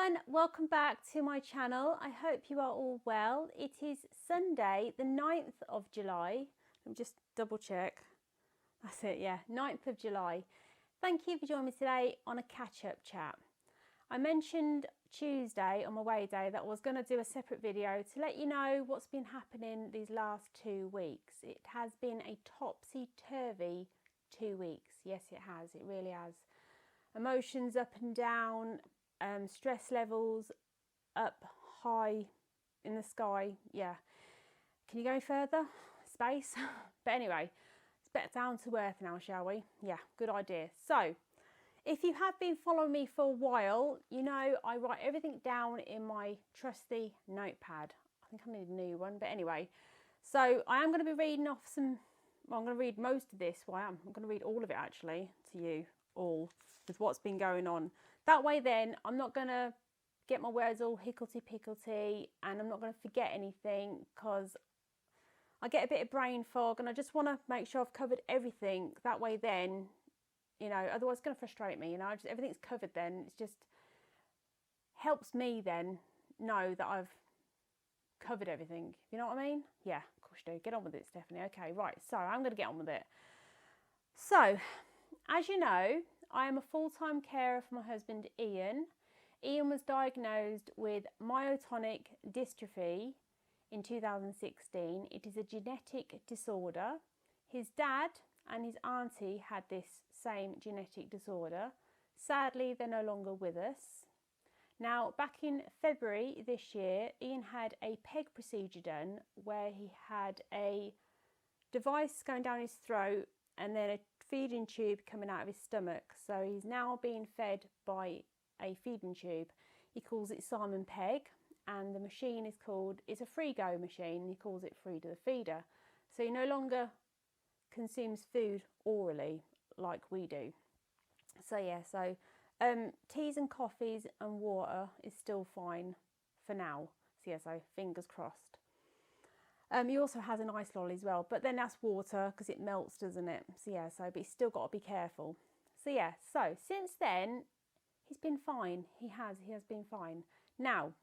everyone, welcome back to my channel. I hope you are all well. It is Sunday the 9th of July. Let me just double check. That's it, yeah, 9th of July. Thank you for joining me today on a catch-up chat. I mentioned Tuesday on my weigh day that I was going to do a separate video to let you know what's been happening these last 2 weeks. It has been a topsy-turvy 2 weeks. Yes, it has. It really has. Emotions up and down. Stress levels up high in the sky. Yeah, can you go further? Space. But anyway, it's better down to earth now, shall we? Yeah, good idea. So if you have been following me for a while, you know I write everything down in my trusty notepad. I think I need a new one, but anyway, so I am going to be reading off some, well, I'm going to read most of this. Well, I'm going to read all of it actually to you all with what's been going on. That way then I'm not going to get my words all hicklety-picklety and I'm not going to forget anything, because I get a bit of brain fog and I just want to make sure I've covered everything. That way then, you know, otherwise it's going to frustrate me, you know, everything's covered then. It's just helps me then know that I've covered everything. You know what I mean? Yeah, of course you do. Get on with it, Stephanie. Okay, right, so I'm going to get on with it. So, as you know, I am a full-time carer for my husband, Ian. Ian was diagnosed with myotonic dystrophy in 2016. It is a genetic disorder. His dad and his auntie had this same genetic disorder. Sadly, they're no longer with us. Now, back in February this year, Ian had a PEG procedure done where he had a device going down his throat and then a feeding tube coming out of his stomach. So he's now being fed by a feeding tube. He calls it Simon Pegg, and the machine is called, it's a Frigo machine, he calls it Frida the Feeder. So he no longer consumes food orally like we do. So yeah, so teas and coffees and water is still fine for now. So yeah, so fingers crossed. He also has an ice lolly as well, but then that's water because it melts, doesn't it? So yeah, so but he's still got to be careful. So yeah, so since then he's been fine. He has been fine. Now,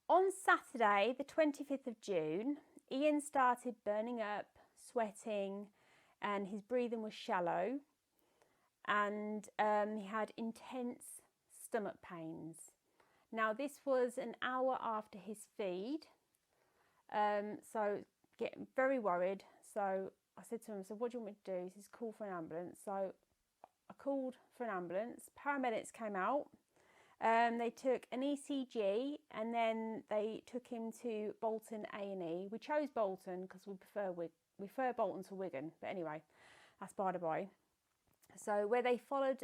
on Saturday, the 25th of June, Ian started burning up, sweating, and his breathing was shallow, and he had intense stomach pains. Now, this was an hour after his feed. So getting very worried. So I said to him, so what do you want me to do? He says, call for an ambulance. So I called for an ambulance. Paramedics came out. They took an ECG and then they took him to Bolton A&E. We chose Bolton because we prefer Bolton to Wigan. But anyway, that's by the by. So where they followed,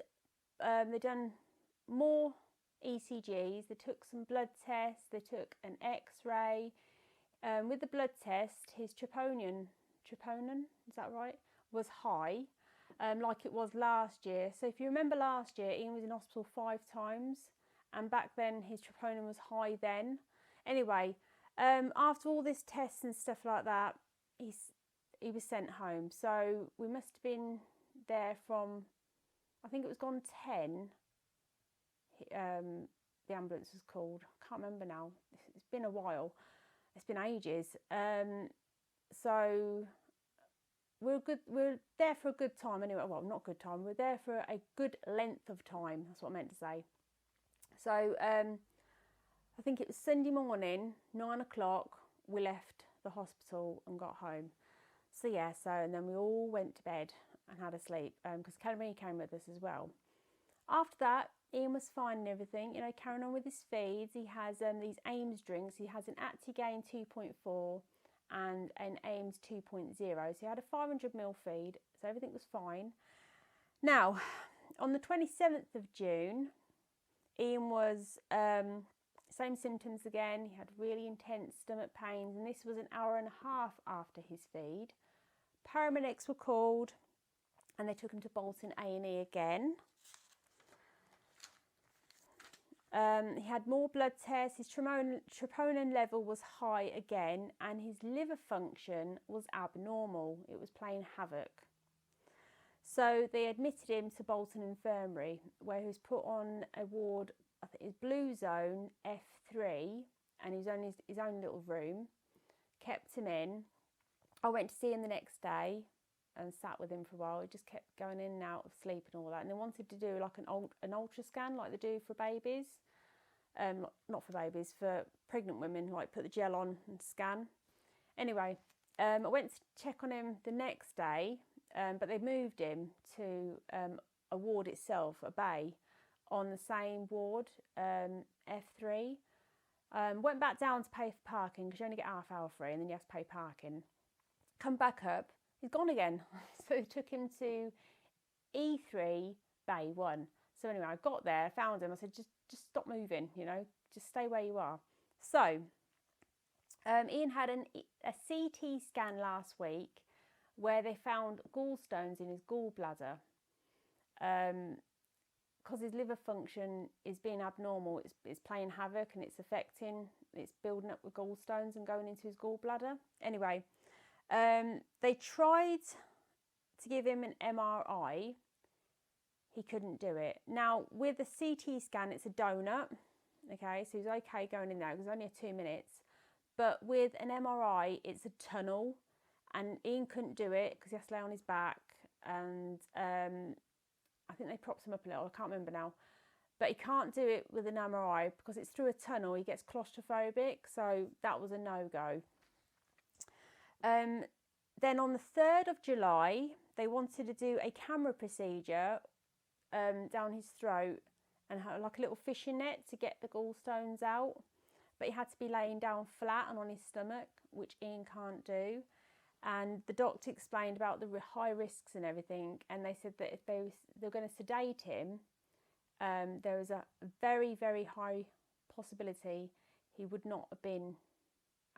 they done more ECGs. They took some blood tests. They took an X-ray. With the blood test, his troponin, is that right, was high, like it was last year. So if you remember last year, Ian was in hospital 5 times, and back then his troponin was high then. Anyway, after all this tests and stuff like that, he was sent home. So we must have been there from, I think it was gone 10, the ambulance was called. I can't remember now. It's been a while. It's been ages. So we're there for a good time anyway. Well, not good time. We're there for a good length of time. That's what I meant to say. So I think it was Sunday morning, 9 o'clock, we left the hospital and got home. So yeah, and then we all went to bed and had a sleep, because Calamari came with us as well. After that, Ian was fine and everything, you know, carrying on with his feeds. He has these AIMS drinks. He has an Actigain 2.4 and an AIMS 2.0. So he had a 500ml feed, so everything was fine. Now, on the 27th of June, Ian was, same symptoms again. He had really intense stomach pains, and this was an hour and a half after his feed. Paramedics were called, and they took him to Bolton A&E again. He had more blood tests. His troponin level was high again, and his liver function was abnormal. It was playing havoc. So they admitted him to Bolton Infirmary, where he was put on a ward, I think it's Blue Zone F3, and he was on his own little room. Kept him in. I went to see him the next day and sat with him for a while. He just kept going in and out of sleep and all that. And they wanted to do like an ultra scan like they do for babies. Not for babies, for pregnant women, like put the gel on and scan. Anyway, I went to check on him the next day, but they moved him to a ward itself, a bay, on the same ward, F3. Went back down to pay for parking, because you only get half hour free and then you have to pay parking. Come back up, he's gone again. So they took him to E3 Bay 1. So anyway, I got there, found him. I said, just stop moving, you know, just stay where you are. So Ian had a CT scan last week where they found gallstones in his gallbladder. Because his liver function is being abnormal, it's playing havoc and it's building up with gallstones and going into his gallbladder. Anyway, they tried to give him an MRI. He couldn't do it. Now, with a CT scan, it's a donut. Okay, so he's okay going in there. It was only 2 minutes. But with an MRI, it's a tunnel. And Ian couldn't do it because he has to lay on his back. And I think they propped him up a little. I can't remember now. But he can't do it with an MRI because it's through a tunnel. He gets claustrophobic. So that was a no-go. Then on the 3rd of July, they wanted to do a camera procedure down his throat and have like a little fishing net to get the gallstones out. But he had to be laying down flat and on his stomach, which Ian can't do. And the doctor explained about the high risks and everything. And they said that if they were going to sedate him, there was a very, very high possibility he would not have been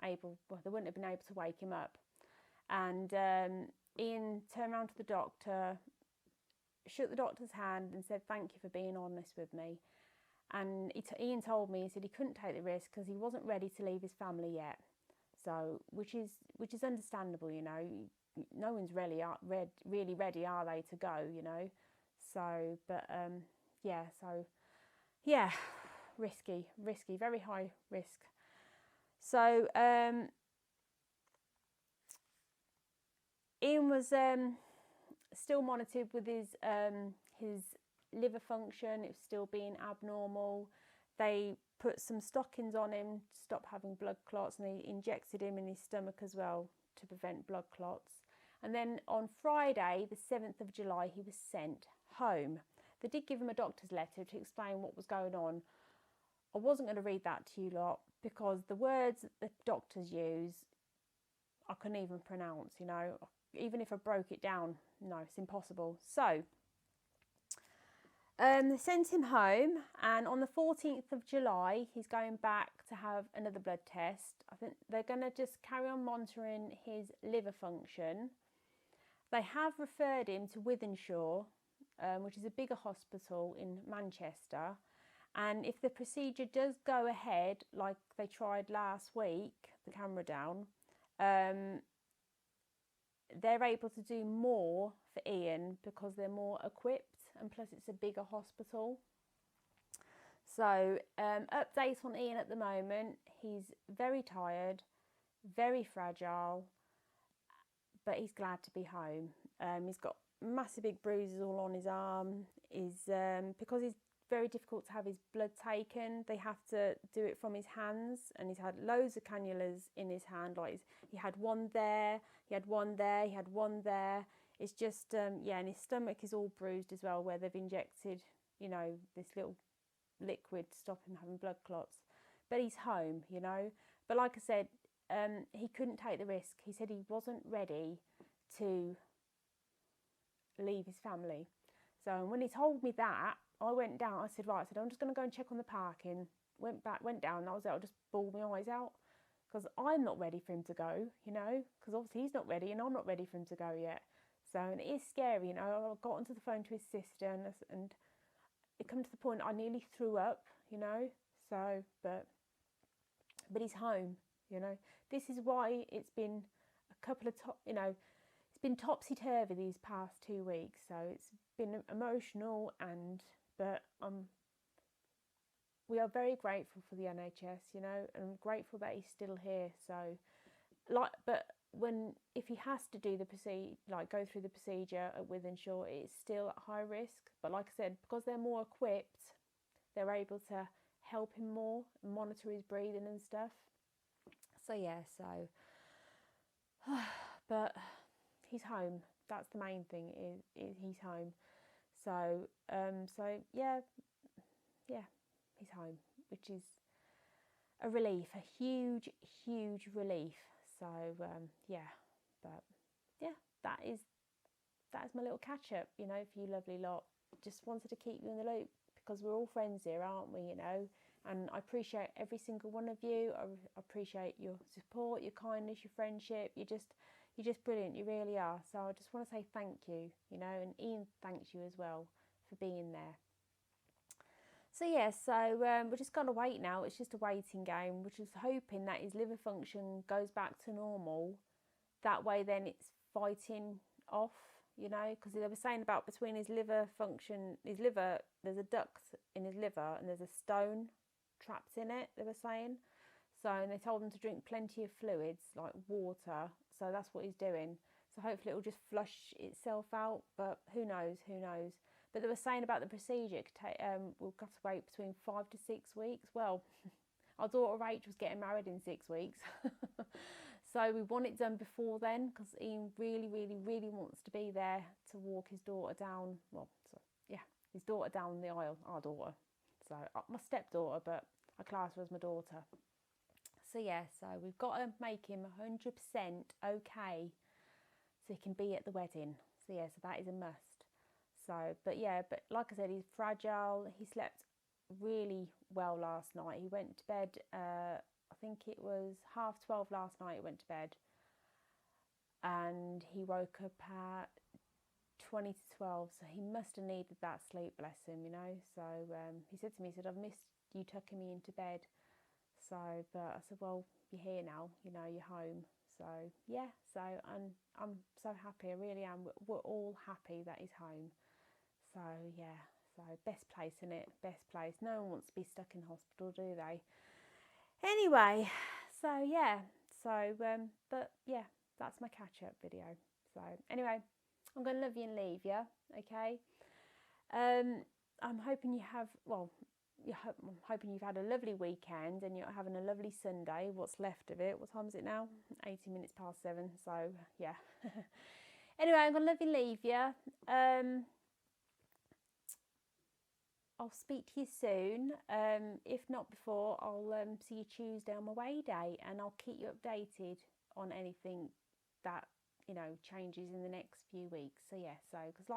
able, well, they wouldn't have been able to wake him up. And Ian turned around to the doctor, shook the doctor's hand and said, "Thank you for being honest with me." And Ian told me, he said he couldn't take the risk because he wasn't ready to leave his family yet. So, which is understandable, you know. No one's really ready, are they, to go, you know. So, but risky, very high risk. So, Ian was still monitored with his liver function. It was still being abnormal. They put some stockings on him to stop having blood clots, and they injected him in his stomach as well to prevent blood clots. And then on Friday, the 7th of July, he was sent home. They did give him a doctor's letter to explain what was going on. I wasn't going to read that to you lot because the words that the doctors use, I couldn't even pronounce, you know. Even if I broke it down, no, it's impossible. So, they sent him home, and on the 14th of July, he's going back to have another blood test. I think they're going to just carry on monitoring his liver function. They have referred him to Wythenshawe, which is a bigger hospital in Manchester. And if the procedure does go ahead, like they tried last week, the camera down, they're able to do more for Ian because they're more equipped, and plus it's a bigger hospital. So update on Ian at the moment, he's very tired, very fragile, but he's glad to be home. He's got massive big bruises all on his arm. Because he's very difficult to have his blood taken, they have to do it from his hands, and he's had loads of cannulas in his hand. Like he had one there, he had one there, he had one there. It's just and his stomach is all bruised as well, where they've injected, you know, this little liquid to stop him having blood clots. But he's home, you know. But like I said, he couldn't take the risk. He said he wasn't ready to leave his family. So when he told me that, I went down. I said, right, I'm just going to go and check on the parking. Went down, and that was it. I just bawled my eyes out because I'm not ready for him to go, you know, because obviously he's not ready and I'm not ready for him to go yet. So, and it is scary, you know. I got onto the phone to his sister, and it come to the point I nearly threw up, you know. So, but he's home, you know. This is why it's been a couple of it's it's been topsy-turvy these past 2 weeks, so it's been emotional, but we are very grateful for the NHS, you know, and I'm grateful that he's still here. So, but if he has to do the go through the procedure with Ensure, it's still at high risk. But like I said, because they're more equipped, they're able to help him more and monitor his breathing and stuff. So yeah, but he's home. That's the main thing. Is he's home. So yeah, he's home, which is a relief, a huge relief. So yeah, but yeah, that is my little catch up, you know, for you lovely lot. Just wanted to keep you in the loop because we're all friends here, aren't we, you know? And I appreciate every single one of you. I appreciate your support, your kindness, your friendship. You're just brilliant. You really are. So I just want to say thank you, you know, and Ian thanks you as well for being there. So yeah, so we're just going to wait now. It's just a waiting game. We're just hoping that his liver function goes back to normal. That way then it's fighting off, you know, because they were saying about between his liver function, there's a duct in his liver and there's a stone trapped in it, they were saying. So, and they told him to drink plenty of fluids, like water. So that's what he's doing. So hopefully it will just flush itself out, but who knows. But they were saying about the procedure, it could take, we'll have to wait between 5 to 6 weeks. Well, our daughter Rachel's getting married in 6 weeks. So we want it done before then, because Ian really wants to be there to walk his daughter down, his daughter down the aisle, our daughter. So my stepdaughter, but I class her as my daughter. So yeah, so we've got to make him 100% okay so he can be at the wedding. So yeah, so that is a must. So, but like I said, he's fragile. He slept really well last night. He went to bed, I think it was 12:30 last night he went to bed. And he woke up at 20 to 12. So he must have needed that sleep, bless him, you know. So he said to me, I've missed you tucking me into bed. So, but I said, well, you're here now, you know, you're home. So yeah, so I'm so happy, I really am. We're all happy that he's home. So yeah, so best place, innit? Best place. No one wants to be stuck in hospital, do they? Anyway, so yeah, so but yeah, that's my catch-up video. So anyway, I'm going to love you and leave you, okay? I'm hoping you have, I'm hoping you've had a lovely weekend and you're having a lovely Sunday, what's left of it. What time is it now? 18 minutes past 7, so yeah. Anyway, I'm going to love you and leave you. I'll speak to you soon. If not before, I'll see you Tuesday on my weigh day, and I'll keep you updated on anything that, you know, changes in the next few weeks. So yeah, so because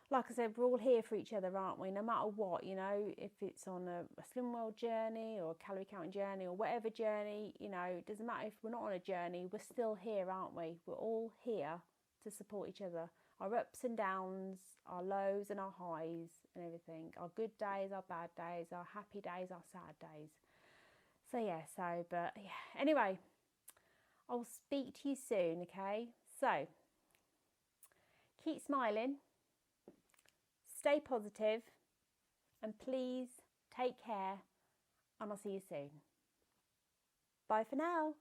like I said, we're all here for each other, aren't we? No matter what, you know, if it's on a Slim World journey or a calorie counting journey or whatever journey, you know, it doesn't matter if we're not on a journey, we're still here, aren't we? We're all here to support each other. Our ups and downs, our lows and our highs and everything. Our good days, our bad days, our happy days, our sad days. So yeah, but yeah. Anyway, I'll speak to you soon, okay? So, keep smiling, stay positive, and please take care, and I'll see you soon. Bye for now.